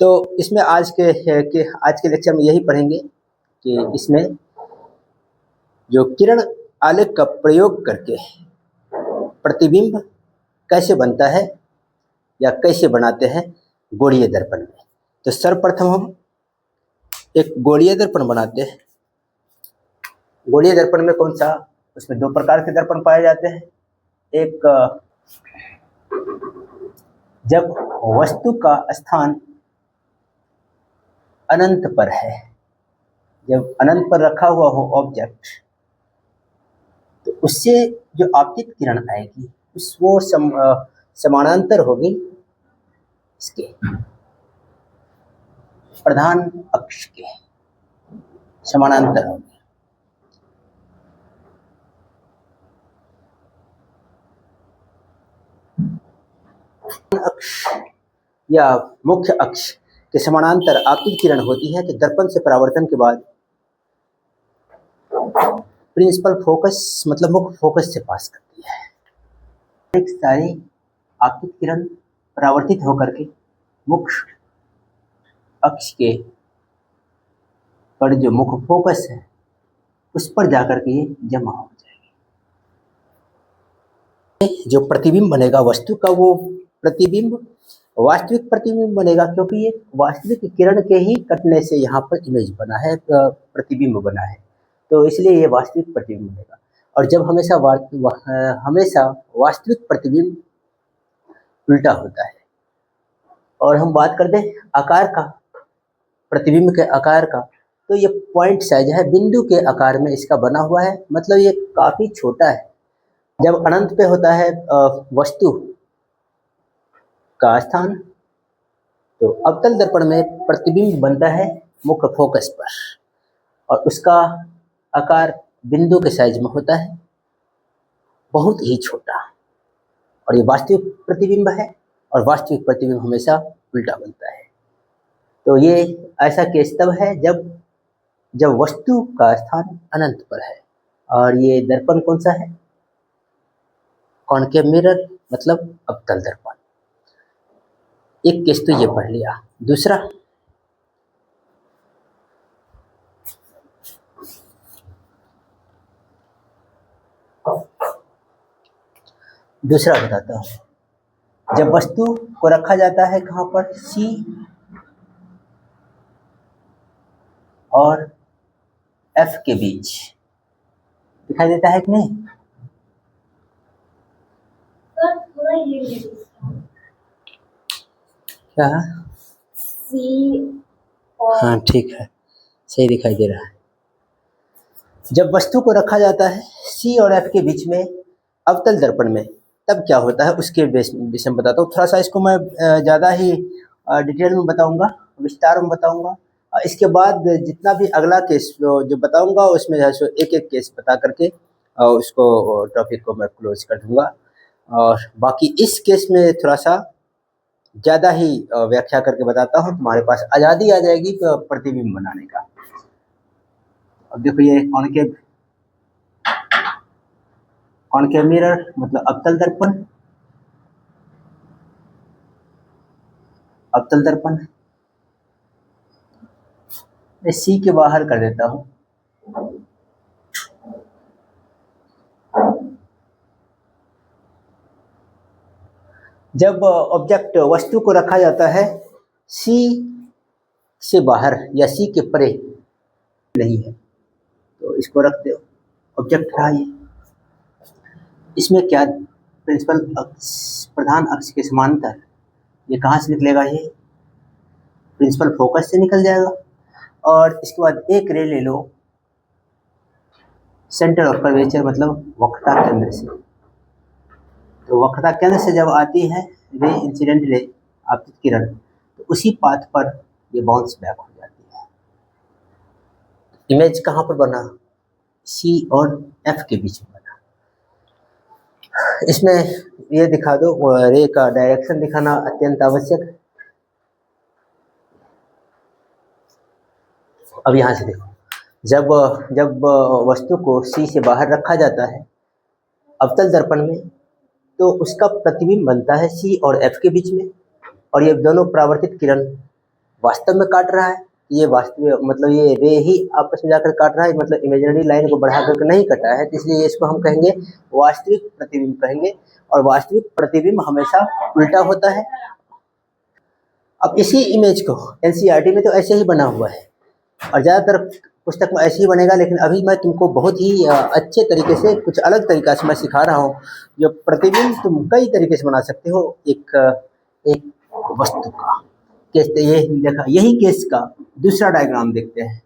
तो इसमें आज के लेक्चर में यही पढ़ेंगे कि इसमें जो किरण आलेख का प्रयोग करके प्रतिबिंब कैसे बनता है या कैसे बनाते हैं गोलीय दर्पण में। तो सर्वप्रथम हम एक गोलीय दर्पण बनाते हैं। गोलीय दर्पण में कौन सा, उसमें दो प्रकार के दर्पण पाए जाते हैं। एक, जब वस्तु का स्थान अनंत पर है, जब अनंत पर रखा हुआ हो ऑब्जेक्ट, तो उससे जो आपतित किरण आएगी वो समानांतर होगी इसके प्रधान अक्ष के समानांतर होगी। अक्ष या मुख्य अक्ष के समानांतर आपतित किरण होती है तो दर्पण से परावर्तन के बाद प्रिंसिपल फोकस मतलब मुख्य फोकस से पास करती है। एक सारी आपतित किरण परावर्तित होकर के मुख्य अक्ष के पर जो मुख्य फोकस है उस पर जाकर के ये जमा हो जाएगी। जो प्रतिबिंब बनेगा वस्तु का वो प्रतिबिंब वास्तविक प्रतिबिंब बनेगा, क्योंकि ये वास्तविक किरण के ही कटने से यहाँ पर इमेज बना है, प्रतिबिंब बना है, तो इसलिए ये वास्तविक प्रतिबिंब बनेगा। और जब हमेशा वास्तविक प्रतिबिंब उल्टा होता है। और हम बात कर दें आकार का, प्रतिबिंब के आकार का, तो ये पॉइंट साइज है, बिंदु के आकार में इसका बना हुआ है, मतलब ये काफी छोटा है। जब अनंत पे होता है वस्तु का स्थान, तो अवतल दर्पण में प्रतिबिंब बनता है मुख्य फोकस पर और उसका आकार बिंदु के साइज में होता है, बहुत ही छोटा। और ये वास्तविक प्रतिबिंब है और वास्तविक प्रतिबिंब हमेशा उल्टा बनता है। तो ये ऐसा केस तब है जब वस्तु का स्थान अनंत पर है। और ये दर्पण कौन सा है? कॉनकेव मिरर मतलब अवतल दर्पण। एक केस तो ये पढ़ लिया। दूसरा बताता हूँ। जब वस्तु को रखा जाता है कहाँ पर? C और F के बीच, दिखाई देता है कि नहीं? क्या? C और हाँ ठीक है, सही दिखाई दे रहा है। जब वस्तु को रखा जाता है C और F के बीच में अवतल दर्पण में, तब क्या होता है उसके विषय में बताता हूँ। थोड़ा सा इसको मैं ज़्यादा ही डिटेल में बताऊंगा, विस्तार में बताऊंगा। इसके बाद जितना भी अगला केस जो बताऊंगा उसमें जो है एक एक केस बता करके उसको टॉपिक को मैं क्लोज कर दूंगा। और बाकी इस केस में थोड़ा सा ज़्यादा ही व्याख्या करके बताता हूँ, तुम्हारे पास आज़ादी आ जाएगी प्रतिबिंब बनाने का। अब देखो ये कॉनकेव मिरर मतलब अवतल दर्पण, अवतल दर्पण मैं C के बाहर कर देता हूँ। जब ऑब्जेक्ट वस्तु को रखा जाता है C से बाहर या C के परे नहीं है, तो इसको रख दो, ऑब्जेक्ट रहा ये। इसमें क्या प्रिंसिपल अक्ष, प्रधान अक्ष के समांतर, ये कहाँ से निकलेगा? ये प्रिंसिपल फोकस से निकल जाएगा। और इसके बाद एक रे ले लो सेंटर ऑफ कर्वेचर मतलब वक्रता केंद्र से। तो वक्रता केंद्र से जब आती है रे, इंसिडेंट रे, आपतित किरण, तो उसी पाथ पर ये बाउंस बैक हो जाती है। इमेज कहाँ पर बना? C और F के बीच में बना। इसमें ये दिखा दो, रे का डायरेक्शन दिखाना अत्यंत आवश्यक है। अब यहाँ से देखो, जब वस्तु को C से बाहर रखा जाता है अवतल दर्पण में, तो उसका प्रतिबिंब बनता है C और F के बीच में, और ये दोनों परावर्तित किरण वास्तव में काट रहा है, ये वास्तविक मतलब ये रे ही आपस में जाकर काट रहा है, मतलब इमेजिनरी लाइन को बढ़ा करके नहीं कटा है, तो इसलिए इसको हम कहेंगे वास्तविक प्रतिबिंब कहेंगे। और वास्तविक प्रतिबिंब हमेशा उल्टा होता है। अब इसी इमेज को एनसीईआरटी में तो ऐसे ही बना हुआ है और ज़्यादातर पुस्तक में ऐसे ही बनेगा, लेकिन अभी मैं तुमको बहुत ही अच्छे तरीके से कुछ अलग तरीका से मैं सिखा रहा हूँ, जो प्रतिबिंब तुम कई तरीके से बना सकते हो। एक वस्तु का केस, ये देखा, यही केस का दूसरा डायग्राम देखते हैं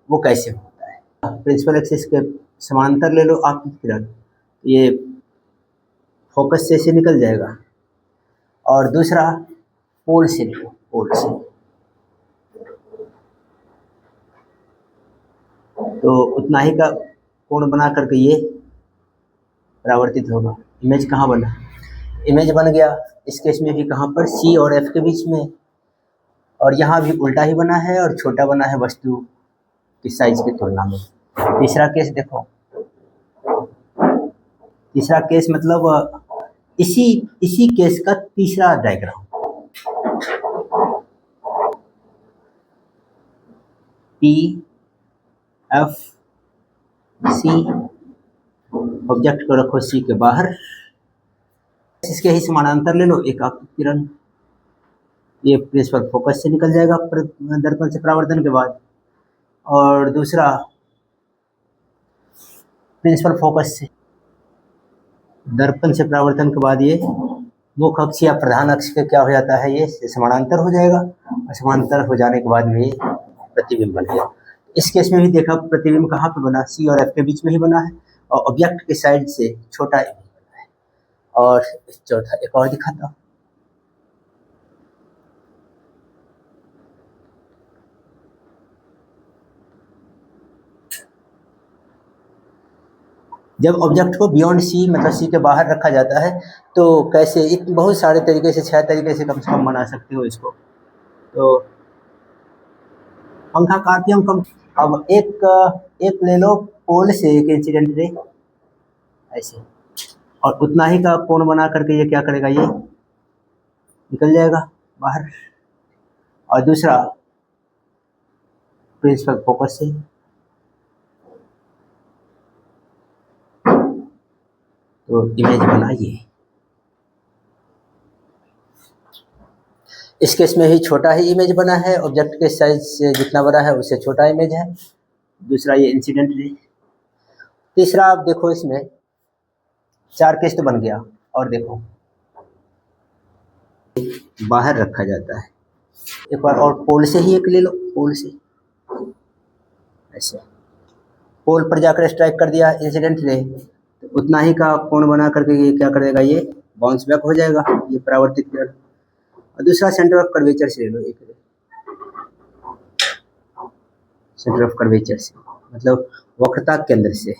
वो कैसे होता है। प्रिंसिपल एक्सिस के समांतर ले लो आपकी किरण, ये फोकस से ऐसे निकल जाएगा। और दूसरा पोल से लो, पोल से, तो उतना ही का कोण बना करके ये परावर्तित होगा। इमेज कहाँ बना? इमेज बन गया इस केस में भी कहाँ पर? सी और एफ के बीच में। और यहाँ भी उल्टा ही बना है और छोटा बना है वस्तु की साइज की तुलना में। तीसरा केस देखो, तीसरा केस मतलब इसी केस का तीसरा diagram. P F C, object को रखो सी के बाहर, इसके ही समानांतर ले लो एक आपकी किरण, ये प्रिंसिपल फोकस से निकल जाएगा दर्पण से परावर्तन के बाद। और दूसरा प्रिंसिपल फोकस से दर्पण से परावर्तन के बाद ये मुख्य अक्ष या प्रधान अक्ष के क्या हो जाता है, ये समानांतर हो जाएगा। और समानांतर हो जाने के बाद में ये प्रतिबिंब बन गया। इस केस में भी देखा प्रतिबिंब कहाँ पे बना? सी और एफ के बीच में ही बना है और ऑब्जेक्ट के साइड से छोटा इमेज बना है। और चौथा एक और दिखाता हूँ। जब ऑब्जेक्ट को बियॉन्ड सी मतलब सी के बाहर रखा जाता है तो कैसे, बहुत सारे तरीके से, 6 तरीके से कम बना सकते हो इसको। तो पंखा काफी हम कम। अब एक ले लो पोल से एक इंसिडेंट रे ऐसे, और उतना ही का कोण बना करके ये क्या करेगा, ये निकल जाएगा बाहर। और दूसरा प्रिंसिपल फोकस से, तो इमेज बना ये। इस केस में भी छोटा ही इमेज बना है, ऑब्जेक्ट के साइज से जितना बड़ा है उससे छोटा इमेज है। दूसरा ये इंसिडेंट रे। तीसरा आप देखो, इसमें 4 केस तो बन गया। और देखो बाहर रखा जाता है। एक बार और पोल से ही एक ले लो, पोल से ऐसे, पोल पर जाकर स्ट्राइक कर दिया इंसिडेंट रे, तो उतना ही का कोण बना करके ये क्या करेगा, ये बाउंस बैक हो जाएगा, ये परावर्तित किरण। और दूसरा सेंटर ऑफ कर्वेचर से ले लो, एक सेंटर ऑफ कर्वेचर से मतलब वक्रता केंद्र से,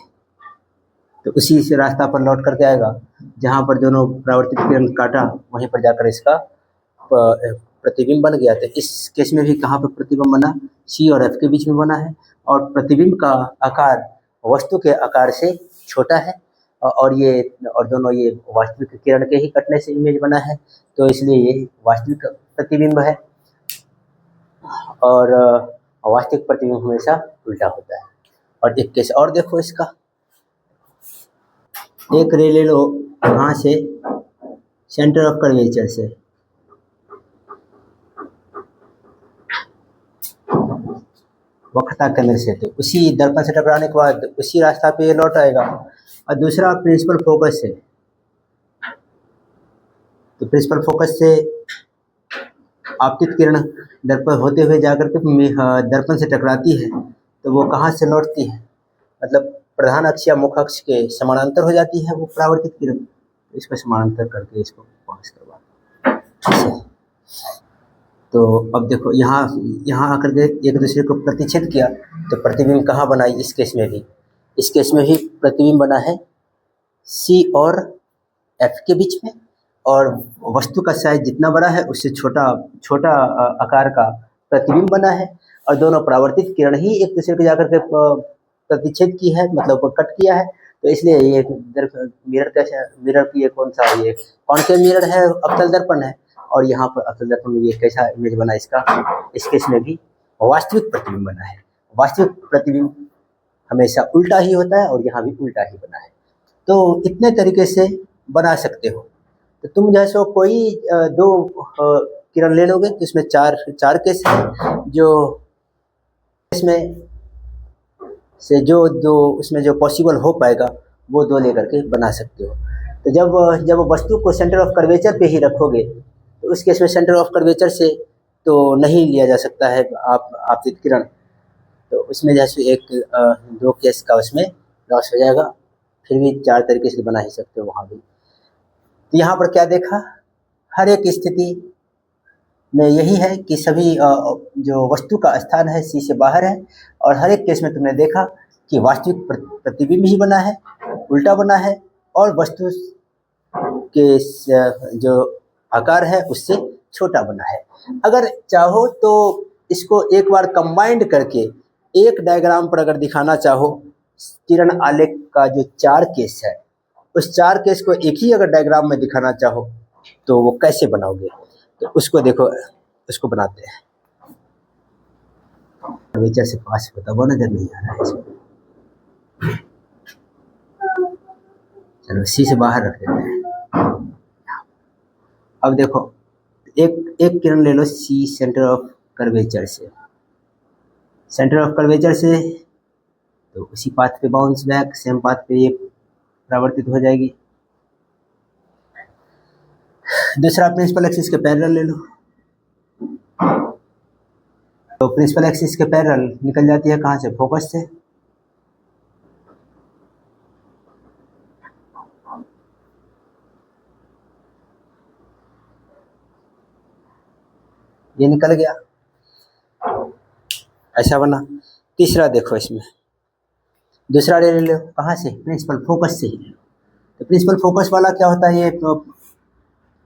तो उसी से रास्ता पर लौट करके आएगा जहाँ पर दोनों परावर्तित किरण काटा, वहीं पर जाकर इसका प्रतिबिंब बन गया। तो इस केस में भी कहाँ पर प्रतिबिंब बना? सी और एफ के बीच में बना है। और प्रतिबिंब का आकार वस्तु के आकार से छोटा है और दोनों ये वास्तविक किरण के ही कटने से इमेज बना है, तो इसलिए ये वास्तविक प्रतिबिंब है। और वास्तविक प्रतिबिंब हमेशा उल्टा होता है। और एक केस और देखो इसका, एक रे ले लो यहाँ से सेंटर ऑफ कर्वेचर से, वक्रता केंद्र से, तो उसी दर्पण से टकराने के बाद उसी रास्ता पे ये लौट आएगा। और दूसरा प्रिंसिपल फोकस से, तो प्रिंसिपल फोकस से आपतित किरण दर्पण होते हुए जाकर के दर्पण से टकराती है, तो वो कहाँ से लौटती है, मतलब प्रधान अक्ष या मुख्य अक्ष के समानांतर हो जाती है वो परावर्तित किरण। इसको समानांतर करके इसको पास करवा। तो अब देखो यहाँ आकर के एक दूसरे को प्रतिच्छेद किया, तो प्रतिबिंब कहाँ बनाई? इस केस में भी प्रतिबिंब बना है सी और एफ के बीच में, और वस्तु का साइज जितना बड़ा है उससे छोटा आकार का प्रतिबिंब बना है। और दोनों परावर्तित किरण ही एक दूसरे को जाकर के प्रतिच्छेद की है, मतलब कट किया है। तो इसलिए ये मिरर की ये कौन सा, ये कौनकेव मिरर है, अवतल दर्पण है। और यहाँ पर अवतल दर्पण में ये कैसा इमेज बना इसका, इस केस में भी वास्तविक प्रतिबिंब बना है। वास्तविक प्रतिबिंब हमेशा उल्टा ही होता है और यहाँ भी उल्टा ही बना है। तो इतने तरीके से बना सकते हो। तो तुम जैसे कोई दो किरण ले लोगे तो इसमें चार केस है, जो इसमें से जो दो उसमें जो पॉसिबल हो पाएगा वो दो लेकर के बना सकते हो। तो जब वस्तु को सेंटर ऑफ कर्वेचर पे ही रखोगे तो उस केस में सेंटर ऑफ कर्वेचर से तो नहीं लिया जा सकता है आपतित किरण, तो उसमें जैसे एक दो केस का उसमें लॉस हो जाएगा। फिर भी चार तरीके से बना ही सकते हो वहाँ भी। तो यहाँ पर क्या देखा, हर एक स्थिति में यही है कि सभी जो वस्तु का स्थान है सी से बाहर है, और हर एक केस में तुमने देखा कि वास्तविक प्रतिबिंब ही बना है, उल्टा बना है, और वस्तु के जो आकार है उससे छोटा बना है। अगर चाहो तो इसको एक बार कंबाइंड करके एक डायग्राम पर अगर दिखाना चाहो, किरण आलेख का जो चार केस है उस चार केस को एक ही अगर डायग्राम में दिखाना चाहो तो वो कैसे बनाओगे, तो उसको देखो, उसको बनाते हैं। कर्वेचर से पास होता वो नजर नहीं आ रहा है इसमें, चलो सी से बाहर रख देते हैं। अब देखो एक किरण ले लो सी सेंटर ऑफ कर्वेचर से, सेंटर ऑफ कर्वेचर से तो उसी पाथ पे बाउंस बैक, सेम पाथ पे ये परावर्तित हो जाएगी। दूसरा प्रिंसिपल एक्सिस के पैरेलल ले लो, तो प्रिंसिपल एक्सिस के पैरेलल निकल जाती है कहाँ से, फोकस से। ये निकल गया, ऐसा बना। तीसरा देखो, इसमें दूसरा ले लो कहाँ से, प्रिंसिपल फोकस से ही ले लो। तो प्रिंसिपल फोकस वाला क्या होता है, ये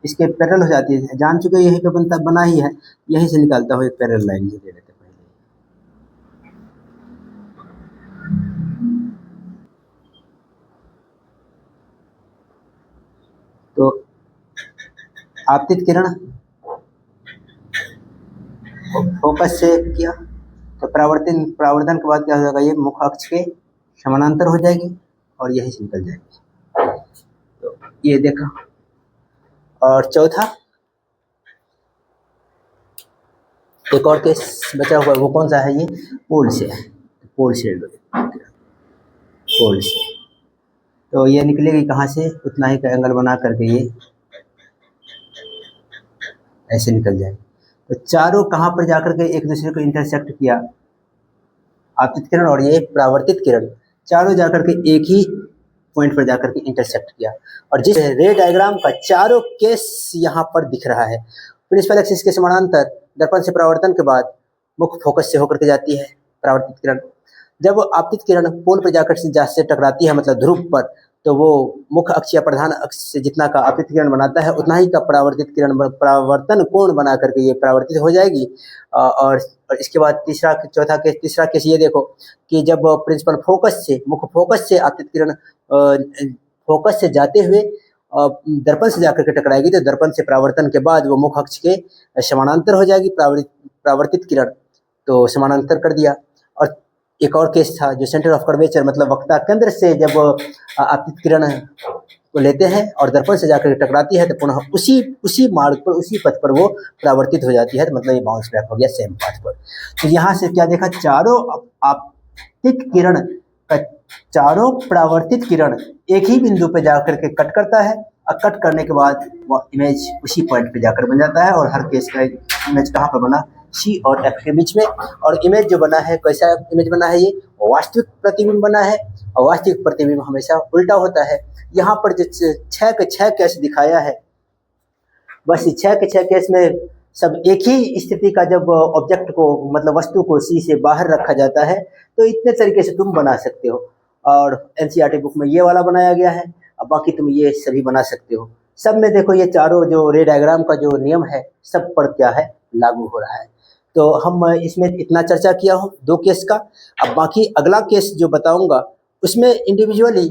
इसके पैरेलल हो जाती है, जान चुके यहीं पे बनता बना ही है, यहीं से निकालता हो एक पैरेलल लाइन ये ले लेते पहले। तो आपतित किरण फोकस से किया तो परावर्तन के बाद क्या हो जाएगा, ये मुख अक्ष के समानांतर हो जाएगी और यही से निकल जाएगी। तो ये देखा। और चौथा एक और केस बचा हुआ, वो कौन सा है, ये पोल से, पोल से तो ये निकलेगी कहाँ से, उतना ही का एंगल बना करके ये ऐसे निकल जाएगी। तो चारों कहाँ पर जाकर के एक दूसरे को इंटरसेक्ट किया, आपतित किरण और ये परावर्तित किरण चारों जाकर के एक ही पॉइंट पर जाकर के इंटरसेक्ट किया। और जिस रे डायग्राम का चारों केस यहाँ पर दिख रहा है, प्रिंसिपल एक्सिस के समानांतर दर्पण से परावर्तन के बाद मुख्य फोकस से होकर के जाती है परावर्तित किरण। जब आपतित किरण पोल पर जाकर से टकराती है, मतलब ध्रुव पर, तो वो मुख्य अक्ष या प्रधान अक्ष से जितना का आपतित किरण बनाता है उतना ही का परावर्तित किरण परावर्तन कोण बना करके ये परावर्तित हो जाएगी। और इसके बाद तीसरा केस ये देखो कि जब प्रिंसिपल फोकस से, मुख्य फोकस से आपतित किरण फोकस से जाते हुए दर्पण से जाकर के टकराएगी, तो दर्पण से परावर्तन के बाद वो मुख्य अक्ष के समानांतर हो जाएगी परावर्तित किरण, तो समानांतर कर दिया। और एक और केस था जो सेंटर ऑफ कर्वेचर, मतलब वक्ता केंद्र से जब आपतित किरण को लेते हैं और दर्पण से जाकर टकराती है तो पुनः उसी मार्ग पर, उसी पथ पर वो परावर्तित हो जाती है, तो मतलब ये बाउंस बैक हो गया सेम पाथ पर। तो यहाँ से क्या देखा, चारों आपतित किरण का चारों परावर्तित किरण एक ही बिंदु पे जाकर के कट करता है, और कट करने के बाद वो इमेज उसी पॉइंट पे जाकर बन जाता है। और हर केस का इमेज कहाँ पर बना, सी और एफ के बीच में। और इमेज जो बना है, कैसा इमेज बना है, ये वास्तविक प्रतिबिंब बना है, और वास्तविक प्रतिबिंब हमेशा उल्टा होता है। यहाँ पर जो 6 के 6 केस दिखाया है, बस 6 के 6 केस में सब एक ही स्थिति का जब ऑब्जेक्ट को, मतलब वस्तु को सी से बाहर रखा जाता है, तो इतने तरीके से तुम बना सकते हो। और एनसीईआरटी बुक में ये वाला बनाया गया है, अब बाकी तुम ये सभी बना सकते हो। सब में देखो ये चारों जो रे डायग्राम का जो नियम है सब पर क्या है, लागू हो रहा है। तो हम इसमें इतना चर्चा किया हो 2 केस का। अब बाकी अगला केस जो बताऊंगा उसमें इंडिविजुअली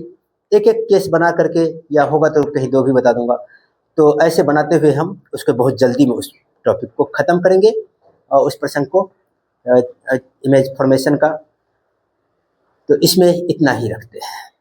एक एक केस बना करके, या होगा तो कहीं 2 भी बता दूंगा, तो ऐसे बनाते हुए हम उसको बहुत जल्दी में उस टॉपिक को ख़त्म करेंगे और उस प्रसंग को इमेज फॉर्मेशन का तो इसमें इतना ही रखते हैं।